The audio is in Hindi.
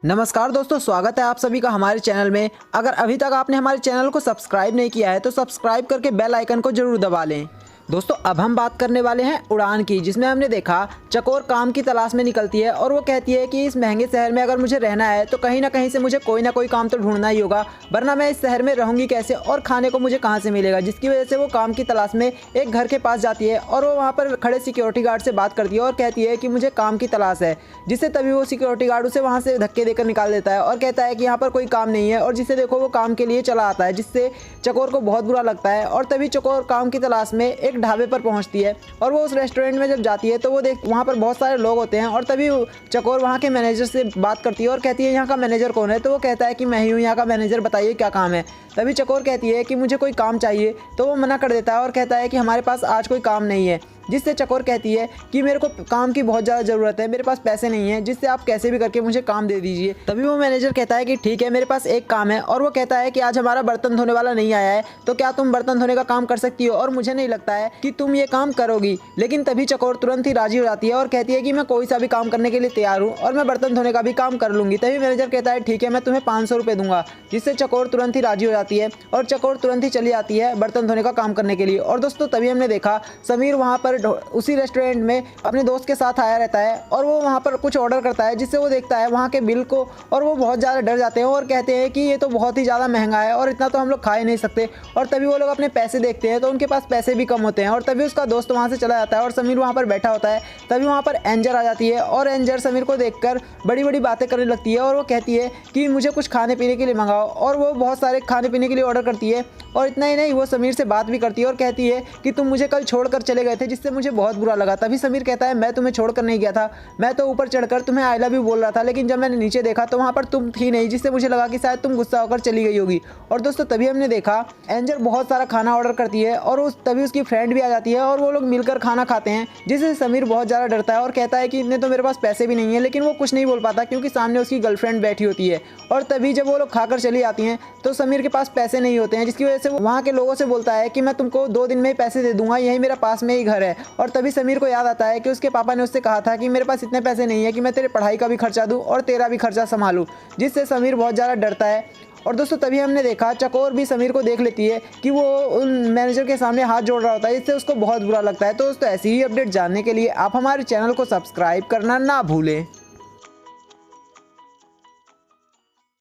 नमस्कार दोस्तों, स्वागत है आप सभी का हमारे चैनल में। अगर अभी तक आपने हमारे चैनल को सब्सक्राइब नहीं किया है तो सब्सक्राइब करके बेल आइकन को जरूर दबा लें। दोस्तों अब हम बात करने वाले हैं उड़ान की, जिसमें हमने देखा चकोर काम की तलाश में निकलती है और वो कहती है कि इस महंगे शहर में अगर मुझे रहना है तो कहीं ना कहीं से मुझे कोई ना कोई काम तो ढूंढना ही होगा, वरना मैं इस शहर में रहूंगी कैसे और खाने को मुझे कहाँ से मिलेगा। जिसकी वजह से वो काम की तलाश में एक घर के पास जाती है और वो वहाँ पर खड़े सिक्योरिटी गार्ड से बात करती है और कहती है कि मुझे काम की तलाश है। जिससे तभी वो सिक्योरिटी गार्ड उसे वहाँ से धक्के देकर निकाल देता है और कहता है कि यहाँ पर कोई काम नहीं है, और जिससे देखो वो काम के लिए चला आता है, जिससे चकोर को बहुत बुरा लगता है। और तभी चकोर काम की तलाश में एक ढाबे पर पहुँचती है और वो उस रेस्टोरेंट में जब जाती है तो वो देख वहाँ पर बहुत सारे लोग होते हैं और तभी चकोर वहाँ के मैनेजर से बात करती है और कहती है यहाँ का मैनेजर कौन है। तो वो कहता है कि मैं ही हूँ यहाँ का मैनेजर, बताइए क्या काम है। तभी चकोर कहती है कि मुझे कोई काम चाहिए, तो वो मना कर देता है और कहता है कि हमारे पास आज कोई काम नहीं है। जिससे चकोर कहती है कि मेरे को काम की बहुत ज़्यादा ज़रूरत है, मेरे पास पैसे नहीं है, जिससे आप कैसे भी करके मुझे काम दे दीजिए। तभी वो मैनेजर कहता है कि ठीक है, मेरे पास एक काम है। और वो कहता है कि आज हमारा बर्तन धोने वाला नहीं आया है, तो क्या तुम बर्तन धोने का काम कर सकती हो, और मुझे नहीं लगता है कि तुम ये काम करोगी। लेकिन तभी चकोर तुरंत ही राजी हो जाती है और कहती है कि मैं कोई सा भी काम करने के लिए तैयार हूँ और मैं बर्तन धोने का भी काम कर लूँगी। तभी मैनेजर कहता है ठीक है, मैं तुम्हें 500 रुपये दूंगा। जिससे चकोर तुरंत ही राजी हो जाती है और चकोर तुरंत ही चली आती है बर्तन धोने का काम करने के लिए। और दोस्तों तभी हमने देखा समीर वहाँ पर उसी रेस्टोरेंट में अपने दोस्त के साथ आया रहता है और वो वहाँ पर कुछ ऑर्डर करता है, जिससे वो देखता है वहाँ के बिल को और वो बहुत ज़्यादा डर जाते हैं और कहते हैं कि ये तो बहुत ही ज़्यादा महंगा है और इतना तो हम लोग खा ही नहीं सकते। और तभी वो लोग अपने पैसे देखते हैं तो उनके पास पैसे भी कम होते हैं और तभी उसका दोस्त वहाँ से चला जाता है और समीर वहाँ पर बैठा होता है। तभी वहाँ पर एंजर आ जाती है और एंजर समीर को देखकर बड़ी बड़ी बातें करने लगती है और वो कहती है कि मुझे कुछ खाने पीने के लिए मंगाओ, और वो बहुत सारे खाने पीने के लिए ऑर्डर करती है। और इतना ही नहीं, वो समीर से बात भी करती है और कहती है कि तुम मुझे कल छोड़कर चले गए थे, जिससे मुझे बहुत बुरा लगा। तभी समीर कहता है मैं तुम्हें छोड़कर नहीं गया था, मैं तो ऊपर चढ़कर तुम्हें आई लव यू बोल रहा था, लेकिन जब मैंने नीचे देखा तो वहाँ पर तुम थी नहीं, जिससे मुझे लगा कि शायद तुम गुस्सा होकर चली गई होगी। और दोस्तों तभी हमने देखा एंजल बहुत सारा खाना ऑर्डर करती है और तभी उसकी फ्रेंड भी आ जाती है और वो लोग मिलकर खाना खाते हैं, जिससे समीर बहुत ज़्यादा डरता है और कहता है कि इतने तो मेरे पास पैसे भी नहीं है। लेकिन वो कुछ नहीं बोल पाता क्योंकि सामने उसकी गर्लफ्रेंड बैठी होती है। और तभी जब वो लोग खाकर चली आती हैं तो समीर के पास पैसे नहीं होते हैं, जिसकी वजह से वो वहाँ के लोगों से बोलता है कि मैं तुमको 2 दिन में ही पैसे दे दूंगा, यही मेरा पास में ही घर है। और तभी समीर को याद आता है कि उसके पापा ने उससे कहा था कि मेरे पास इतने पैसे नहीं है कि मैं तेरे पढ़ाई का भी खर्चा दूं और तेरा भी खर्चा संभालूं, जिससे समीर बहुत ज़्यादा डरता है। और दोस्तों तभी हमने देखा चकोर भी समीर को देख लेती है कि वो उन मैनेजर के सामने हाथ जोड़ रहा होता है, इससे उसको बहुत बुरा लगता है। तो दोस्तों ऐसी ही अपडेट जानने के लिए आप हमारे चैनल को सब्सक्राइब करना ना भूलें।